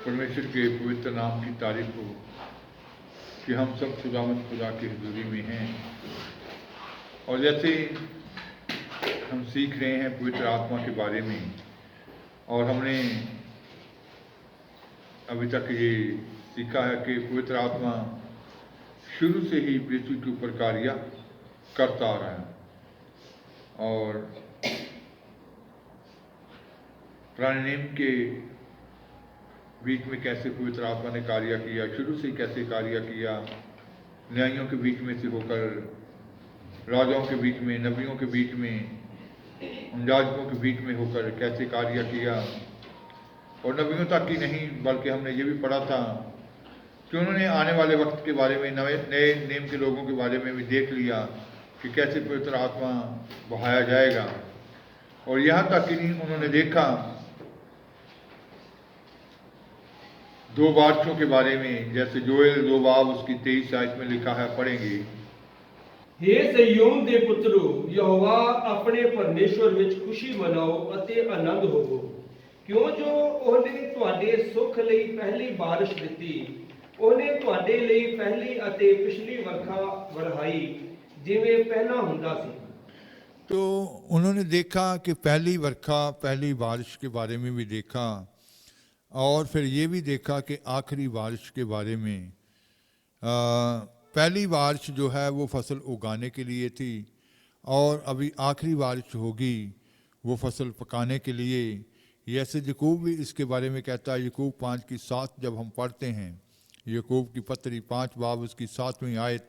परमेश्वर के पवित्र नाम की तारीफ हो कि हम सब खुदावंद खुदा की हजूरी में हैं। और जैसे हम सीख रहे हैं पवित्र आत्मा के बारे में, और हमने अभी तक ये सीखा है कि पवित्र आत्मा शुरू से ही पृथ्वी के ऊपर कार्य करता आ रहा है। और पुराने नियम के बीच में कैसे पवित्र आत्मा ने कार्य किया, शुरू से कैसे कार्य किया, न्यायियों के बीच में से होकर राजाओं के बीच में, नबियों के बीच में, उन याजकों के बीच में होकर कैसे कार्य किया। और नबियों तक ही नहीं बल्कि हमने ये भी पढ़ा था कि उन्होंने आने वाले वक्त के बारे में, नए नियम के लोगों के बारे में भी देख लिया कि कैसे पवित्र आत्मा बहाया जाएगा। और यहाँ तक कि नहीं उन्होंने देखा 2 बादशाहों के बारे में, जैसे जोएल 2 बाब उसकी 23 आयत में लिखा है, पढ़ेंगे। हे सिय्योन दे पुत्रो, यहोवा अपने परमेश्वर विच खुशी मनाओ अते आनंद होवो, क्यों जो ਉਹਨੇ ਤੁਹਾਡੇ ਸੁਖ ਲਈ ਪਹਿਲੀ ਬਾਰਿਸ਼ ਦਿੱਤੀ, ਉਹਨੇ ਤੁਹਾਡੇ ਲਈ ਪਹਿਲੀ ਅਤੇ ਪਿਛਲੀ ਵਰਖਾ ਵਰਹਾਈ ਜਿਵੇਂ ਪਹਿਲਾਂ ਹੁੰਦਾ ਸੀ। तो उन्होंने देखा कि पहली वर्षा, पहली बारिश के बारे में भी देखा, और फिर ये भी देखा कि आखिरी बारिश के बारे में। पहली बारिश जो है वो फसल उगाने के लिए थी, और अभी आखिरी बारिश होगी वो फसल पकाने के लिए। जैसे याकूब भी इसके बारे में कहता है, याकूब 5:7 जब हम पढ़ते हैं, याकूब की पत्री 5 बाब उसकी 7वीं आयत,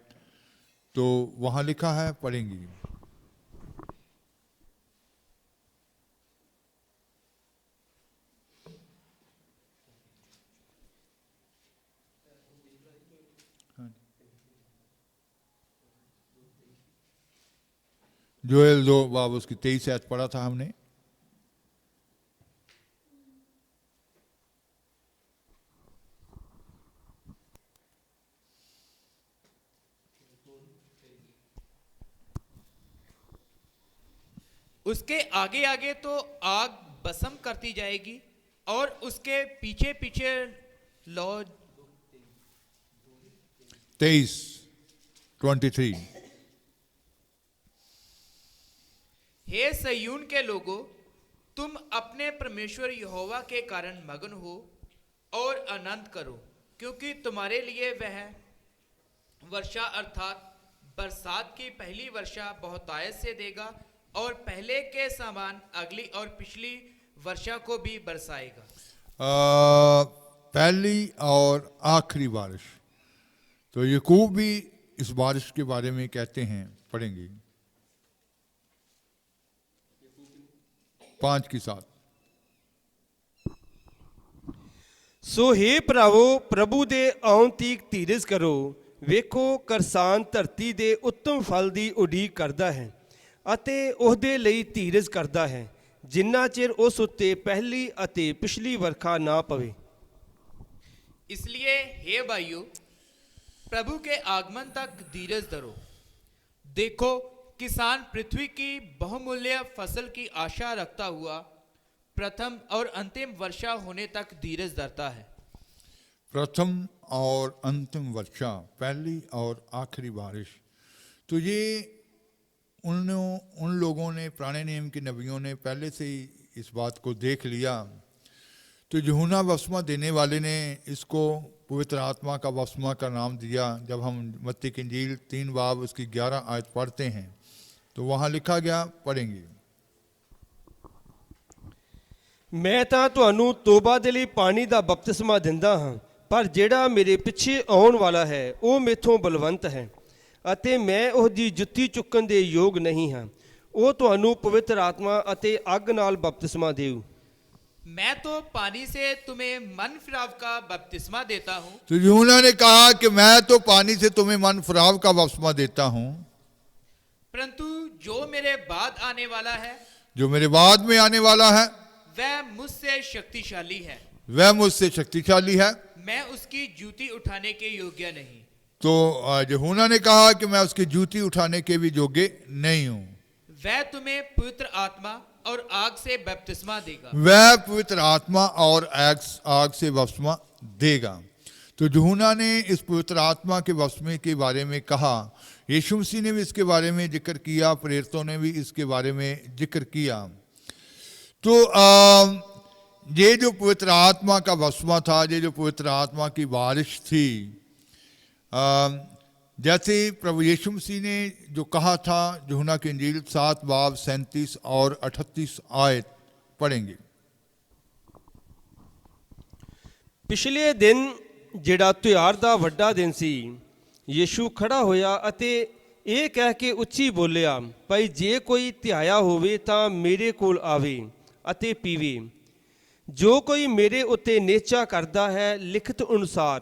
तो वहाँ लिखा है, पढ़ेंगे। जोएल 2 बाब उसकी 23 आयत पढ़ा था हमने। उसके आगे आगे तो आग भस्म करती जाएगी और उसके पीछे पीछे लौ 23 हे सिय्योन के लोगों, तुम अपने परमेश्वर यहोवा के कारण मगन हो और आनंद करो, क्योंकि तुम्हारे लिए वह वर्षा अर्थात बरसात की पहली वर्षा बहुतायत से देगा और पहले के समान अगली और पिछली वर्षा को भी बरसाएगा। पहली और आखिरी बारिश, तो याकूब भी इस बारिश के बारे में कहते हैं, पढ़ेंगे 5:7। ਸੋ हे ਭਰਾਵੋ, ਪ੍ਰਭੂ ਦੇ ਆਉਣ ਤੀਕ ਧੀਰਜ ਕਰੋ। ਵੇਖੋ, ਕਰਸਾਨ ਧਰਤੀ ਦੇ ਉੱਤਮ ਫਲ ਦੀ ਉਡੀਕ ਕਰਦਾ ਹੈ ਅਤੇ ਉਹਦੇ ਲਈ ਧੀਰਜ ਕਰਦਾ ਹੈ, ਜਿੰਨਾ ਚਿਰ ਉਸ ਉੱਤੇ ਪਹਿਲੀ ਅਤੇ ਪਿਛਲੀ ਵਰਖਾ ਨਾ ਪਵੇ। इसलिए हे भाइयों, प्रभु के आगमन तक धीरज धरो। देखो, किसान पृथ्वी की बहुमूल्य फसल की आशा रखता हुआ प्रथम और अंतिम वर्षा होने तक धीरज धरता है। प्रथम और अंतिम वर्षा, पहली और आखिरी बारिश, तो ये उन लोगों ने, पुराने नियम के नबियों ने पहले से ही इस बात को देख लिया। तो यूहन्ना बपतिस्मा देने वाले ने इसको पवित्र आत्मा का बपतिस्मा का नाम दिया। जब हम मत्ती की इंजील 3 बाब उसकी 11 आयत पढ़ते हैं, तो वहाँ लिखा गया, पढ़ेंगे। ਮੈਂ ਤਾਂ ਤੁਹਾਨੂੰ ਤੋਬਾ ਦੇ ਲਈ ਪਾਣੀ ਦਾ ਬਪਤਿਸਮਾ ਦਿੰਦਾ ਹਾਂ, ਪਰ ਜਿਹੜਾ ਮੇਰੇ ਪਿੱਛੇ ਆਉਣ ਵਾਲਾ ਹੈ ਉਹ ਮੇਥੋਂ ਬਲਵੰਤ ਹੈ ਅਤੇ ਮੈਂ ਉਹਦੀ ਜੁੱਤੀ ਚੁੱਕਣ ਦੇ ਯੋਗ ਨਹੀਂ ਹਾਂ। ਉਹ ਤੁਹਾਨੂੰ ਪਵਿੱਤਰ ਆਤਮਾ ਅਤੇ ਅੱਗ ਨਾਲ ਬਪਤਿਸਮਾ ਦੇਊ। मैं तो पानी से तुम्हें मन फिराव का बपतिस्मा देता हूँ। तो यूहन्ना ने कहा कि मैं तो पानी से तुम्हें मन फिराव का बपतिस्मा देता हूँ, परंतु जो मेरे बाद आने वाला है, जो मेरे बाद में आने वाला है, वह मुझसे शक्तिशाली है। वह मुझसे शक्तिशाली है। मैं उसकी जूती उठाने के योग्य नहीं। तो यूहन्ना ने कहा कि मैं उसकी जूती उठाने के भी योग्य नहीं हूँ। वह तुम्हें पवित्र आत्मा और आग से बपतिस्मा देगा। वह पवित्र आत्मा और आग से बपतिस्मा देगा। तो यूहन्ना ने इस पवित्र आत्मा के बपतिस्मे के बारे में कहा, यीशु मसीह ने भी इसके बारे में जिक्र किया, प्रेरितों ने भी इसके बारे में जिक्र किया। तो ये जो पवित्र आत्मा का बपतिस्मा था, ये जो पवित्र आत्मा की बारिश थी, जैसे प्रभु यीशु मसीह ने जो कहा था, यूहन्ना की इंजील 7 बाब 37 और 38 आयत पढ़ेंगे। ਪਿਛਲੇ ਦਿਨ ਜਿਹੜਾ ਤਿਉਹਾਰ ਦਾ ਵੱਡਾ ਦਿਨ ਸੀ, ਯੀਸ਼ੂ ਖੜਾ ਹੋਇਆ ਅਤੇ ਇਹ ਕਹਿ ਕੇ ਉੱਚੀ ਬੋਲਿਆ, ਭਾਈ ਜੇ ਕੋਈ ਧਿਆਇਆ ਹੋਵੇ ਤਾਂ ਮੇਰੇ ਕੋਲ ਆਵੇ ਅਤੇ ਪੀਵੇ। ਜੋ ਕੋਈ ਮੇਰੇ ਉੱਤੇ ਨੇਚਾ ਕਰਦਾ ਹੈ, ਲਿਖਤ ਅਨੁਸਾਰ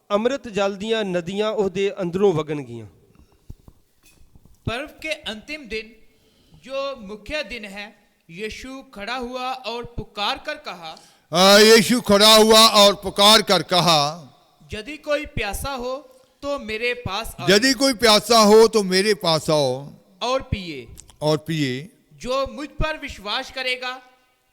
ਅੰਮ੍ਰਿਤ ਜਲ ਦੀਆਂ ਨਦੀਆਂ ਉਹਦੇ ਅੰਦਰੋਂ ਵਗਣਗੀਆਂ। पर्व के अंतिम दिन जो मुख्य दिन है, यीशु खड़ा हुआ और पुकार कर कहा, यीशु खड़ा हुआ और पुकार कर कहा, यदि कोई प्यासा हो तो मेरे पास आओ यदि कोई प्यासा हो तो मेरे पास आओ और पिए। और पिए। जो मुझ पर विश्वास करेगा,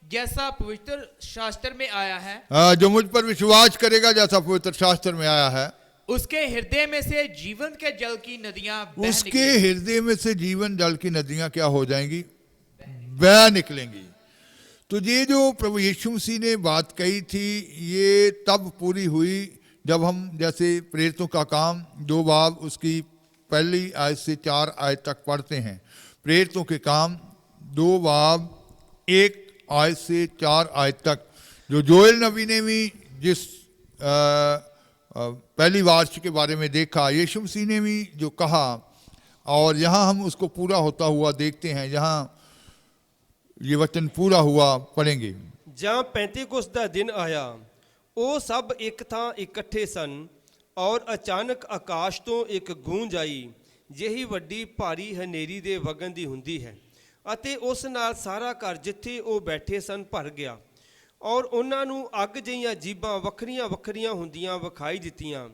जैसा पवित्र शास्त्र में आया है, जो मुझ पर विश्वास करेगा, जैसा पवित्र शास्त्र में आया है, उसके हृदय में से जीवन के जल की नदियां बह उसके निकलेंगी। हृदय में से जीवन जल की नदियां क्या हो जाएंगी? बह निकलेंगी। तो ये जो प्रभु यीशु मसीह ने बात कही थी, ये तब पूरी हुई जब हम जैसे प्रेरितों का काम 2 बाब उसकी पहली आयत से 4 आयत तक पढ़ते हैं। प्रेरितों के काम 2 बाब 1 आयत से 4 आयत तक, जो जोएल नबी ने भी जिस पहली वार्ष के बारे में देखा, यीशु मसीह ने भी जो कहा, और यहाँ हम उसको पूरा होता हुआ देखते हैं। यहाँ ये वचन पूरा हुआ, पढ़ेंगे। ਜਾਂ ਪੈਂਤੀਕੁਸਤ ਦਾ ਦਿਨ ਆਇਆ, ਉਹ ਸਭ ਇੱਕ ਥਾਂ ਇਕੱਠੇ ਸਨ ਔਰ ਅਚਾਨਕ ਆਕਾਸ਼ ਤੋਂ ਇੱਕ ਗੂੰਜ ਆਈ, ਜਿਹੀ ਵੱਡੀ ਭਾਰੀ ਹਨੇਰੀ ਦੇ ਵਗਣ ਦੀ ਹੁੰਦੀ ਹੈ, ਅਤੇ ਉਸ ਨਾਲ ਸਾਰਾ ਘਰ ਜਿੱਥੇ ਉਹ ਬੈਠੇ ਸਨ ਭਰ ਗਿਆ। ਔਰ ਉਹਨਾਂ ਨੂੰ ਅੱਗ ਜਿਹੀਆਂ ਜੀਭਾਂ ਵੱਖਰੀਆਂ ਵੱਖਰੀਆਂ ਹੁੰਦੀਆਂ ਵਿਖਾਈ ਦਿੱਤੀਆਂ,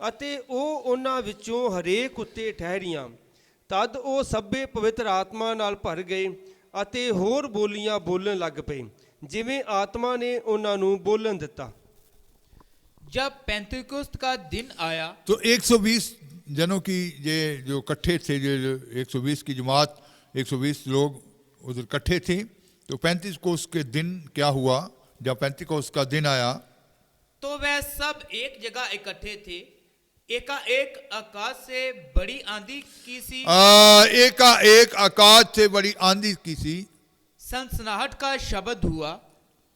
ਅਤੇ ਉਹ ਉਹਨਾਂ ਵਿੱਚੋਂ ਹਰੇਕ ਉੱਤੇ ਠਹਿਰੀਆਂ। ਤਦ ਉਹ ਸਭੇ ਪਵਿੱਤਰ ਆਤਮਾ ਨਾਲ ਭਰ ਗਏ ਅਤੇ ਹੋਰ ਬੋਲੀਆਂ ਬੋਲਣ ਲੱਗ ਪਏ, ਜਿਵੇਂ ਆਤਮਾ ਨੇ ਉਹਨਾਂ ਨੂੰ ਬੋਲਣ ਦਿੱਤਾ। जब पेंतिकुस्त का दिन आया, तो 120 जनों की ये जो इकट्ठे थे, जो 120 की जमात, 120 लोग उधर इकट्ठे थे। तो 35 कोस के दिन क्या हुआ? जब 35 कोस का दिन आया तो वह सब एक जगह इकट्ठे थे। एकाएक आकाश से बड़ी आंधी की सी एकाएक आकाश से बड़ी आंधी की सी सनसनाहट का शब्द हुआ,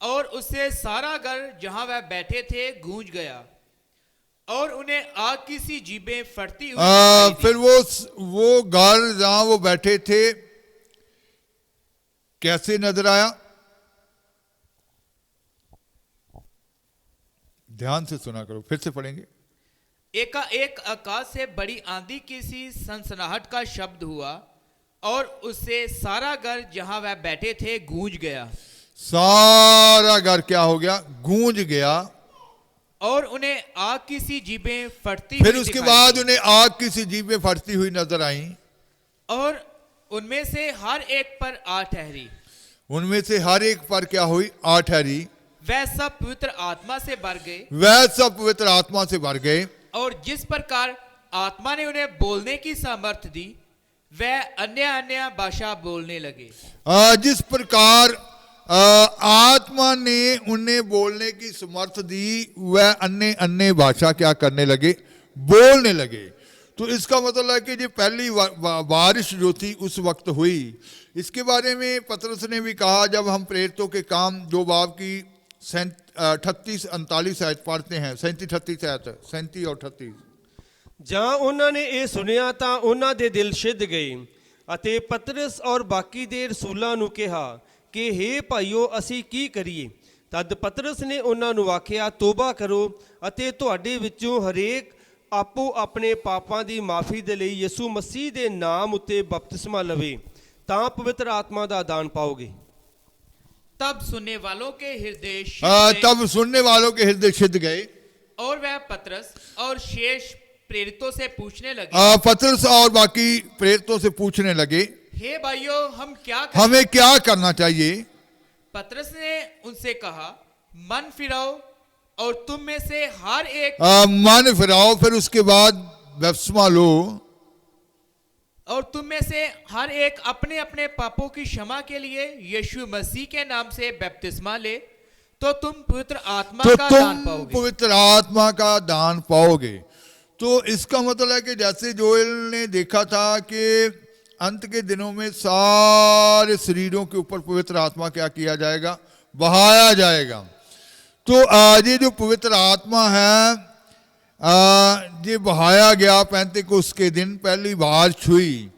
और उससे सारा घर जहां वह बैठे थे गूंज गया, और उन्हें आग की सी जीभें फटती हुई दिखाई दी। फिर वो घर जहां वो बैठे थे कैसे नजर आया? ध्यान से सुना करो, फिर से पढ़ेंगे। एकाएक आकाश से बड़ी आंधी की सी सनसनाहट का शब्द हुआ, और उससे सारा घर जहां वह बैठे थे गूंज गया। सारा घर क्या हो गया? गूंज गया। और उन्हें आग की सी जीभें फटती फिर हुई उसके दिखाई बाद दी। उन्हें आग की सी जीभें फटती हुई नजर आई, और उनमें से हर एक पर आ ठहरी। उनमें से हर एक पर क्या हुई? आ ठहरी। वह सब पवित्र आत्मा से भर गए, वह सब पवित्र आत्मा से भर गए, और जिस प्रकार आत्मा ने उन्हें बोलने की सामर्थ्य दी, वह अन्य अन्य भाषा बोलने लगे। जिस प्रकार आत्मा ने उन्हें बोलने की समर्थ दी, वह अन्य अन्य भाषा क्या करने लगे? बोलने लगे। तो इसका मतलब है कि ये पहली बारिश जो थी उस वक्त हुई। इसके बारे में पतरस ने भी कहा, जब हम प्रेरितों के काम 2 बाब की 38-39 आयत पढ़ते हैं, 37-38 आयत, 37 और 38। ਜਾਂ ਉਹਨਾਂ ਨੇ ਇਹ ਸੁਣਿਆ ਤਾਂ ਉਹਨਾਂ ਦੇ ਦਿਲ ਸਿੱਧ ਗਏ, ਅਤੇ ਪਤਰਸ ਔਰ ਬਾਕੀ ਦੇ ਰਸੂਲਾਂ ਨੂੰ ਕਿਹਾ ਕਿ ਹੇ ਭਾਈਓ, ਅਸੀਂ ਕੀ ਕਰੀਏ? ਤਦ ਪਤਰਸ ਨੇ ਉਹਨਾਂ ਨੂੰ ਆਖਿਆ, ਤੋਬਾ ਕਰੋ ਅਤੇ ਤੁਹਾਡੇ ਵਿੱਚੋਂ ਹਰੇਕ ਆਪੋ ਆਪਣੇ ਪਾਪਾਂ ਦੀ ਮਾਫੀ ਦੇ ਲਈ ਯਿਸੂ ਮਸੀਹ ਦੇ ਨਾਮ ਉੱਤੇ ਬਪਤਿਸਮਾ ਲਵੇ, ਤਾਂ ਪਵਿੱਤਰ ਆਤਮਾ ਦਾ ਦਾਨ ਪਾਓਗੇ। तब सुनने वालों के हृदय सिद्ध गए, तब सुनने वालों के हृदय सिद्ध गए, और वह पतरस और शेष प्रेरितों से पूछने लगे, पतरस और बाकी प्रेरितों से पूछने लगे, हे भाइयों, हम क्या करें? हमें क्या करना चाहिए? पतरस ने उनसे कहा, मन फिराओ और तुम में से हर एक मन फिराओ, फिर उसके बाद बपतिस्मा लो, और तुम में से हर एक अपने अपने पापों की क्षमा के लिए यीशु मसीह के नाम से बपतिस्मा ले, तो तुम पवित्र आत्मा तो का तुम दान पाओगे। पवित्र आत्मा का दान पाओगे। तो इसका मतलब है कि जैसे जोएल ने देखा था कि अंत के दिनों में सारे शरीरों के ऊपर पवित्र आत्मा क्या किया जाएगा? बहाया जाएगा। तो आज ये जो पवित्र आत्मा है ये बहाया गया पेंतेकोस्त के दिन, पहली बार छुई।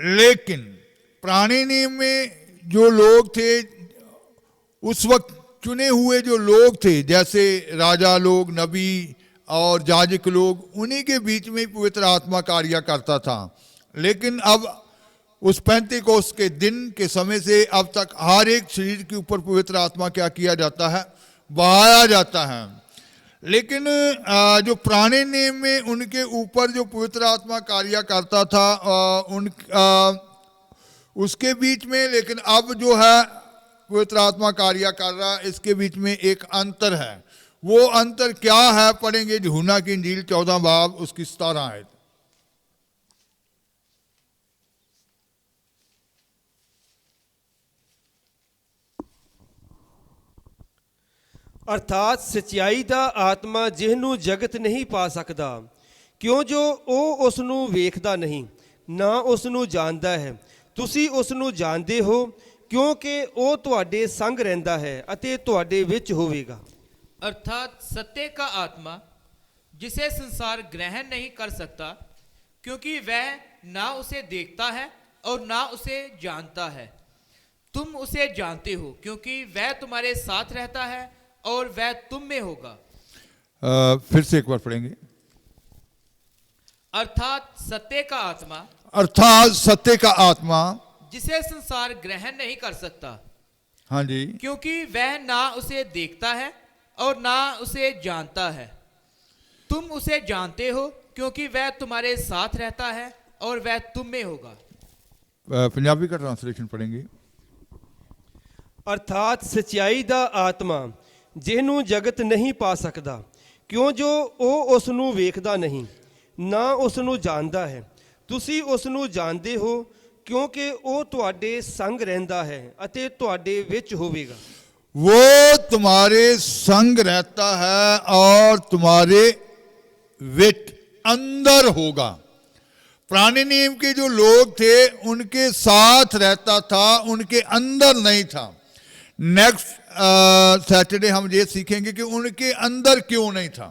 लेकिन पुराने नियम में जो लोग थे, उस वक्त चुने हुए जो लोग थे, जैसे राजा लोग, नबी और याजक लोग, उन्हीं के बीच में पवित्र आत्मा कार्य करता था। लेकिन अब उस पेंतेकोस्त के दिन के समय से अब तक हर एक शरीर के ऊपर पवित्र आत्मा क्या किया जाता है? बहाया जाता है। लेकिन जो पुराने नियम में उनके ऊपर जो पवित्र आत्मा कार्य करता था उसके बीच में, लेकिन अब जो है पवित्र आत्मा कार्य कर रहा है, इसके बीच में एक अंतर है। वो अंतर क्या है? पढ़ेंगे यूहन्ना की इंजील 14 बाब उसकी 17 आयत। ਅਰਥਾਤ ਸਚਾਈ ਦਾ ਆਤਮਾ ਜਿਹਨੂੰ ਜਗਤ ਨਹੀਂ ਪਾ ਸਕਦਾ, ਕਿਉਂ ਜੋ ਉਹ ਉਸ ਨੂੰ ਵੇਖਦਾ ਨਹੀਂ, ਨਾ ਉਸ ਨੂੰ ਜਾਣਦਾ ਹੈ। ਤੁਸੀਂ ਉਸ ਨੂੰ ਜਾਣਦੇ ਹੋ, ਕਿਉਂਕਿ ਉਹ ਤੁਹਾਡੇ ਸੰਗ ਰਹਿੰਦਾ ਹੈ ਅਤੇ ਤੁਹਾਡੇ ਵਿੱਚ ਹੋਵੇਗਾ। अर्थात सत्य का आत्मा, जिसे संसार ग्रहण नहीं कर सकता, क्योंकि वह ना उसे देखता है और ना उसे जानता है। तुम उसे जानते हो, क्योंकि वह तुम्हारे साथ रहता है और वह तुम में होगा। फिर से एक बार पढ़ेंगे। अर्थात सत्य का आत्मा, अर्थात सत्य का आत्मा, जिसे संसार ग्रहण नहीं कर सकता, हाँ जी, क्योंकि वह ना उसे देखता है और ना उसे जानता है। तुम उसे जानते हो, क्योंकि वह तुम्हारे साथ रहता है और वह तुम में होगा। पंजाबी का ट्रांसलेशन पढ़ेंगे। ਅਰਥਾਤ ਸਚਾਈ ਦਾ ਆਤਮਾ ਜਿਹਨੂੰ ਜਗਤ ਨਹੀਂ ਪਾ ਸਕਦਾ, ਕਿਉਂ ਜੋ ਉਹ ਉਸ ਨੂੰ ਵੇਖਦਾ ਨਹੀਂ, ਨਾ ਉਸ ਨੂੰ ਜਾਣਦਾ ਹੈ। ਤੁਸੀਂ ਉਸ ਨੂੰ ਜਾਣਦੇ ਹੋ, ਕਿਉਂਕਿ ਉਹ ਤੁਹਾਡੇ ਸੰਗ ਰਹਿੰਦਾ ਹੈ ਅਤੇ ਤੁਹਾਡੇ ਵਿੱਚ ਹੋਵੇਗਾ। वो तुम्हारे संग रहता है और तुम्हारे विच अंदर होगा। पुराने नियम के जो लोग थे उनके साथ रहता था, उनके अंदर नहीं था। नेक्स्ट सैटरडे हम ये सीखेंगे कि उनके अंदर क्यों नहीं था,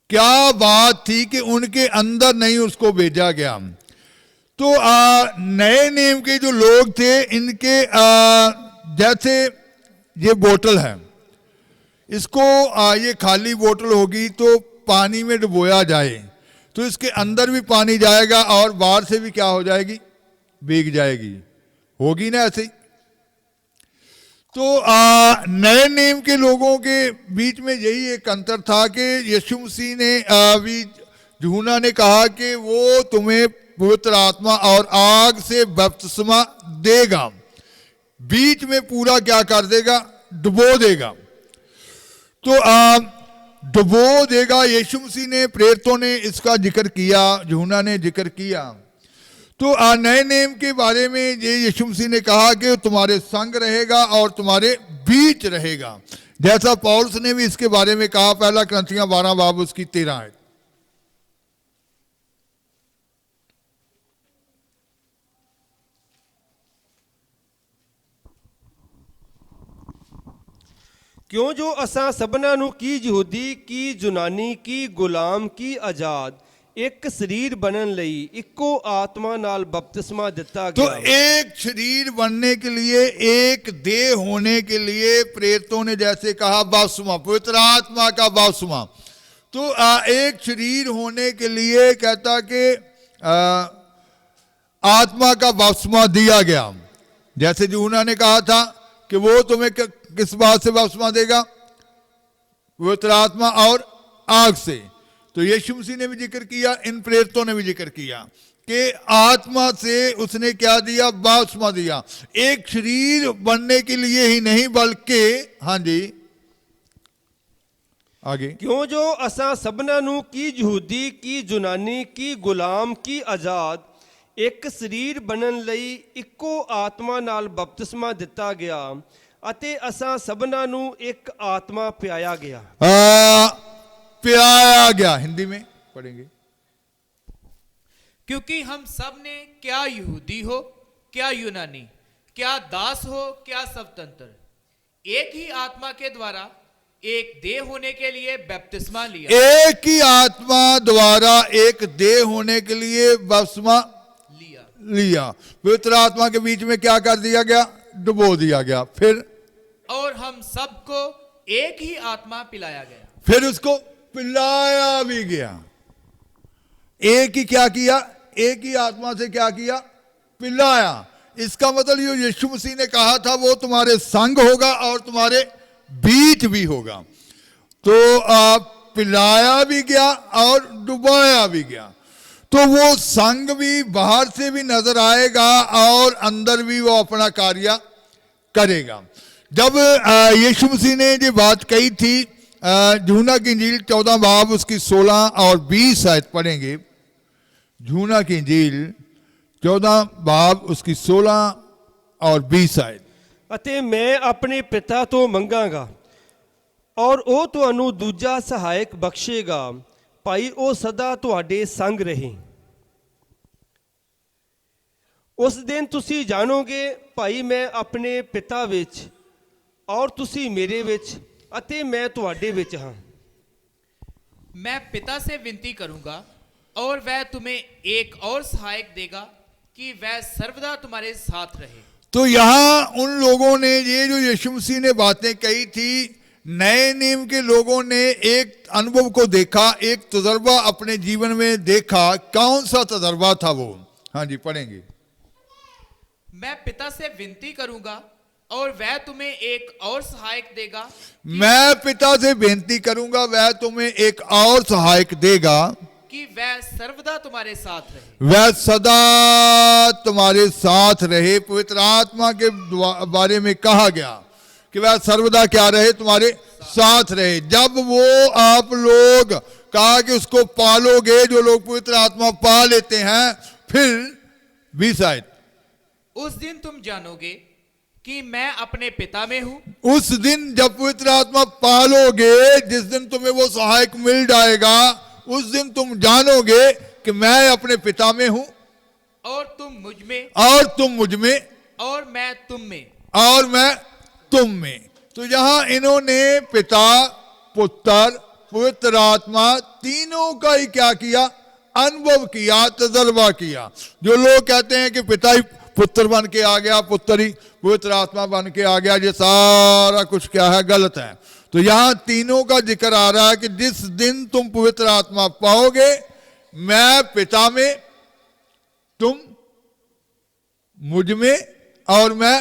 क्या बात थी कि उनके अंदर नहीं उसको भेजा गया। तो नए नियम के जो लोग थे, इनके जैसे ये बोतल है, इसको ये खाली बोतल होगी तो पानी में डुबोया जाए तो इसके अंदर भी पानी जाएगा और बाहर से भी क्या हो जाएगी? भीग जाएगी, होगी ना ऐसे ही। तो नए नियम के लोगों के बीच में यही एक अंतर था कि यीशु मसीह ने भी यूहन्ना ने कहा कि वो तुम्हें पवित्र आत्मा और आग से बपतिस्मा देगा, बीच में पूरा क्या कर देगा? डुबो देगा। तो डुबो देगा, यीशु मसीह ने, प्रेरितों ने इसका जिक्र किया, यूहन्ना ने जिक्र किया। तो नए नियम के बारे में ये यीशु मसीह ने कहा कि तुम्हारे संग रहेगा और तुम्हारे बीच रहेगा, जैसा पौलुस ने भी इसके बारे में कहा, पहला कुरिन्थियों 12 बाब उसकी 13 आयत। ਕਿਉਂ ਜੋ ਅਸਾਂ ਸਭਨਾਂ ਨੂੰ ਕੀ ਯਹੂਦੀ ਕੀ ਯੂਨਾਨੀ ਕੀ ਗੁਲਾਮ ਕੀ ਆਜ਼ਾਦ ਇੱਕ ਸਰੀਰ ਬਣਨ ਲਈ ਇੱਕੋ आत्मा नाल बपतिस्मा दिता तो गया। एक शरीर बनने के लिए, एक देह होने के लिए प्रेरितों ने जैसे कहा बपतिस्मा, पवित्र आत्मा का बपतिस्मा। तो एक शरीर होने के लिए कहता कि आत्मा का बपतिस्मा दिया गया। जैसे यूहन्ना ने कहा था कि वो तुम्हें किस बात से बपतिस्मा देगा? पवित्र आत्मा और आग से। तो यीशु मसीह ने भी जिक्र किया, इन प्रेरितों ने भी जिक्र किया कि आत्मा से उसने क्या दिया, बपतिस्मा दिया। एक शरीर बनने के लिए ही नहीं बल्कि, हाँ जी आगे, क्यों जो असां सबना नू की यहूदी की यूनानी की गुलाम की आजाद एक सरीर बनन लई इक्को आत्मा नाल बपतिस्मा दिता गया अते असां सबना नू एक आत्मा पियाया गया। पियाया गया, हिंदी में पढ़ेंगे। क्योंकि हम सब ने, क्या यहूदी हो क्या यूनानी, क्या दास हो क्या स्वतंत्र, एक ही आत्मा के द्वारा एक देह होने के लिए बपतिस्मा लिया। एक ही आत्मा द्वारा एक देह होने के लिए बपतिस्मा लिया। पवित्र आत्मा के बीच में क्या कर दिया गया, डुबो दिया गया। फिर और हम सबको एक ही आत्मा पिलाया गया। फिर उसको पिलाया भी गया। एक ही क्या किया, एक ही आत्मा से क्या किया, पिलाया। इसका मतलब जो यीशु मसीह ने कहा था वो तुम्हारे संग होगा और तुम्हारे बीच भी होगा। तो पिलाया भी गया और डुबाया भी गया। तो वो संग भी बाहर से भी नजर आएगा और अंदर भी वो अपना कार्य करेगा। जब यीशु मसीह ने ये बात कही थी, यूहन्ना की इंजील 14 बाब उसकी 16 और 20 आयत पढ़ेंगे। यूहन्ना की इंजील 14 बाब उसकी 16 और 20 आयत। ਅਤੇ ਮੈਂ ਆਪਣੇ ਪਿਤਾ ਤੋਂ ਮੰਗਾਂਗਾ ਔਰ ਉਹ ਤੁਹਾਨੂੰ ਦੂਜਾ ਸਹਾਇਕ ਬਖਸ਼ੇਗਾ, ਭਾਈ ਉਹ ਸਦਾ ਤੁਹਾਡੇ ਸੰਗ ਰਹੇ। ਉਸ ਦਿਨ ਤੁਸੀਂ ਜਾਣੋਗੇ ਭਾਈ ਮੈਂ ਆਪਣੇ ਪਿਤਾ ਵਿੱਚ ਔਰ ਤੁਸੀਂ ਮੇਰੇ ਵਿੱਚ ਅਤੇ ਮੈਂ ਤੁਹਾਡੇ ਵਿੱਚ ਹਾਂ। मैं पिता से विनती करूंगा और वह तुम्हें एक और सहायक देगा कि वह सर्वदा तुम्हारे साथ रहे। तो यहां उन लोगों ने ये जो यीशु मसीह ने बातें कही थी, नए नियम के लोगों ने एक अनुभव को देखा, एक तजर्बा अपने जीवन में देखा। कौन सा तजर्बा था वो? हाँ जी पढ़ेंगे। मैं पिता से विनती करूंगा और वह तुम्हें एक और सहायक देगा। मैं पिता से बेनती करूंगा, वह तुम्हें एक और सहायक देगा कि वह सर्वदा तुम्हारे साथ रहे। वह सदा तुम्हारे साथ रहे। पवित्र आत्मा के बारे में कहा गया कि वह सर्वदा क्या रहे, तुम्हारे साथ रहे। जब वो आप लोग कहा कि उसको पालोगे, जो लोग पवित्र आत्मा पा लेते हैं, फिर 20 आयत, उस दिन तुम जानोगे कि मैं अपने पिता में हूं। उस दिन जब पवित्र आत्मा पालोगे, जिस दिन तुम्हें वो सहायक मिल जाएगा, उस दिन तुम जानोगे कि मैं अपने पिता में हूं और तुम मुझ में और तुम मुझ में और मैं तुम में और मैं तुम में। तो यहां इन्होंने पिता, पुत्र, पवित्र आत्मा तीनों का ही क्या किया, अनुभव किया, तजर्बा किया। जो लोग कहते हैं कि पिता ही पुत्र बन के आ गया, पुत्र ही पवित्र आत्मा बन के आ गया, ये सारा कुछ क्या है, गलत है। तो यहां तीनों का जिक्र आ रहा है कि जिस दिन तुम पवित्र आत्मा पाओगे, मैं पिता में, तुम मुझ में और मैं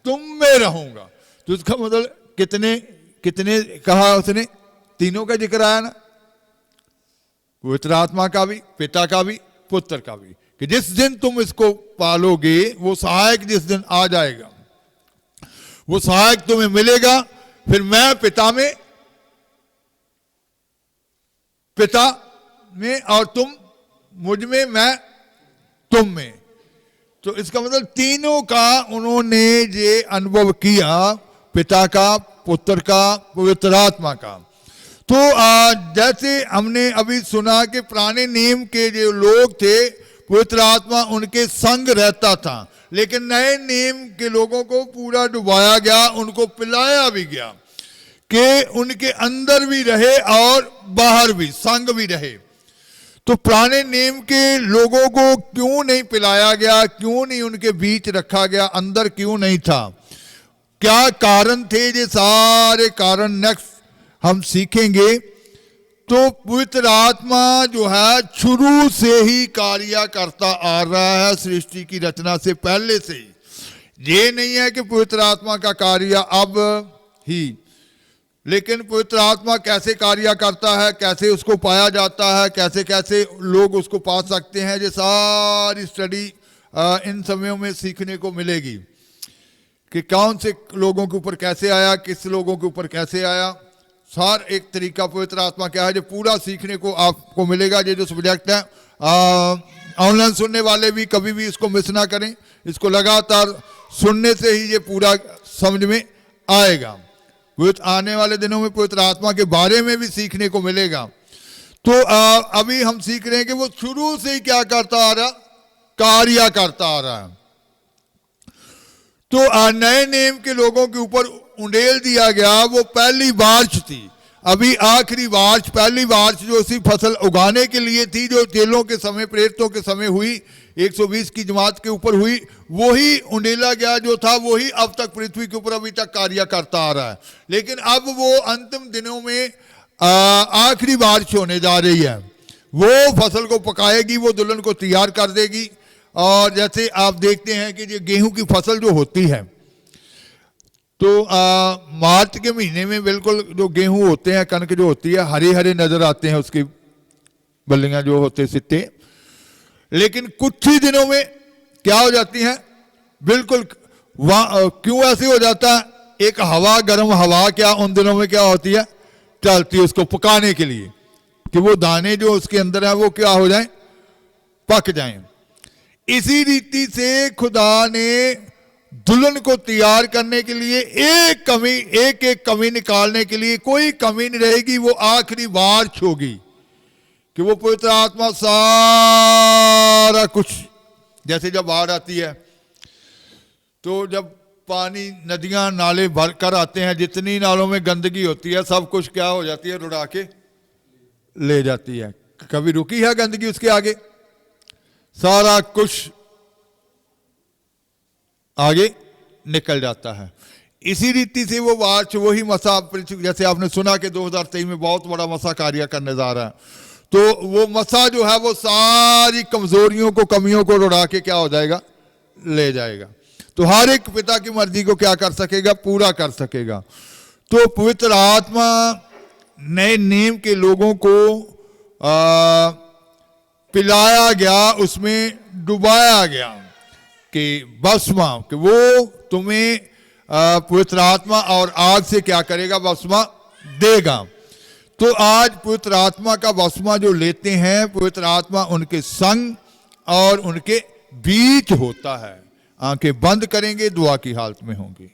तुम में रहूंगा। तो इसका मतलब कितने कितने कहा उसने, तीनों का जिक्र आया ना, पवित्र आत्मा का भी, पिता का भी, पुत्र का भी, कि जिस दिन तुम इसको पालोगे, वो सहायक जिस दिन आ जाएगा, वो सहायक तुम्हें मिलेगा। फिर मैं पिता में और तुम मुझ में, मैं तुम में। तो इसका मतलब तीनों का उन्होंने ये अनुभव किया, पिता का, पुत्र का, पवित्र आत्मा का। तो जैसे हमने अभी सुना कि पुराने नियम के जो लोग थे, पवित्र आत्मा उनके संग रहता था, लेकिन नए नियम के लोगों को पूरा डुबाया गया, उनको पिलाया भी गया कि उनके अंदर भी रहे और बाहर भी, संग भी रहे। तो पुराने नियम के लोगों को क्यों नहीं पिलाया गया, क्यों नहीं उनके बीच रखा गया, अंदर क्यों नहीं था, क्या कारण थे? ये सारे कारण नेक्स्ट हम सीखेंगे। तो पवित्र आत्मा जो है शुरू से ही कार्य करता आ रहा है, सृष्टि की रचना से पहले से ही। ये नहीं है कि पवित्र आत्मा का कार्य अब ही, लेकिन पवित्र आत्मा कैसे कार्य करता है, कैसे उसको पाया जाता है, कैसे कैसे लोग उसको पा सकते हैं, ये सारी स्टडी इन समयों में सीखने को मिलेगी कि कौन से लोगों के ऊपर कैसे आया, किस लोगों के ऊपर कैसे आया। सार एक तरीका पवित्र आत्मा क्या है, जो पूरा सीखने को आपको मिलेगा। ये जो सब्जेक्ट है, ऑनलाइन सुनने वाले भी कभी भी इसको मिस ना करें, इसको लगातार सुनने से ही ये पूरा समझ में आएगा। आने वाले दिनों में पवित्र आत्मा के बारे में भी सीखने को मिलेगा। तो अभी हम सीख रहे हैं कि वो शुरू से ही क्या करता आ रहा, कार्य करता आ रहा है। तो नए नियम के लोगों के ऊपर उंडेल दिया गया, वो पहली बारिश थी। अभी आखिरी बारिश, पहली बारिश जो उसी फसल उगाने के लिए थी, जो चेलों के समय, प्रेरितों के समय हुई, 120 की जमात के ऊपर हुई, वही उंडेला गया जो था, वही अब तक पृथ्वी के ऊपर अभी तक कार्य करता आ रहा है। लेकिन अब वो अंतिम दिनों में आखिरी बारिश होने जा रही है। वो फसल को पकाएगी, वो दुल्हन को तैयार कर देगी। और जैसे आप देखते हैं कि ये गेहूं की फसल जो होती है, तो मार्च के महीने में बिल्कुल जो गेहूं होते हैं, कणक जो होती है, हरे हरे नजर आते हैं उसकी बल्लियां जो होते सिट्टे। लेकिन कुछ ही दिनों में क्या हो जाती हैं, बिल्कुल क्यों ऐसे हो जाता है, एक हवा, गर्म हवा क्या उन दिनों में क्या होती है, चलती है उसको पकाने के लिए, कि वो दाने जो उसके अंदर है वो क्या हो जाएं, पक जाएं। इसी रीति से खुदा ने दुल्हन को तैयार करने के लिए एक एक कमी निकालने के लिए, कोई कमी नहीं रहेगी, वो आखिरी बारिश होगी कि वो पवित्र आत्मा सारा कुछ, जैसे जब बाढ़ आती है तो जब पानी, नदियां, नाले भर कर आते हैं, जितनी नालों में गंदगी होती है सब कुछ क्या हो जाती है, रुड़ा के ले जाती है। कभी रुकी है गंदगी उसके आगे? सारा कुछ आगे निकल जाता है। इसी रीति से वो बारिश, वही मसा, जैसे आपने सुना कि 2023 में बहुत बड़ा मसा कार्य करने जा रहा है, तो वो मसा जो है वो सारी कमजोरियों को, कमियों को रुड़ा के क्या हो जाएगा, ले जाएगा। तो हर एक पिता की मर्जी को क्या कर सकेगा, पूरा कर सकेगा। तो पवित्र आत्मा नए नियम के लोगों को पिलाया गया, उसमें डुबाया गया कि बपतिस्मा, कि वो तुम्हें पवित्र आत्मा और आग से क्या करेगा, बपतिस्मा देगा। तो आज पवित्र आत्मा का बपतिस्मा जो लेते हैं, पवित्र आत्मा उनके संग और उनके बीच होता है। आंखें बंद करेंगे, दुआ की हालत में होंगे।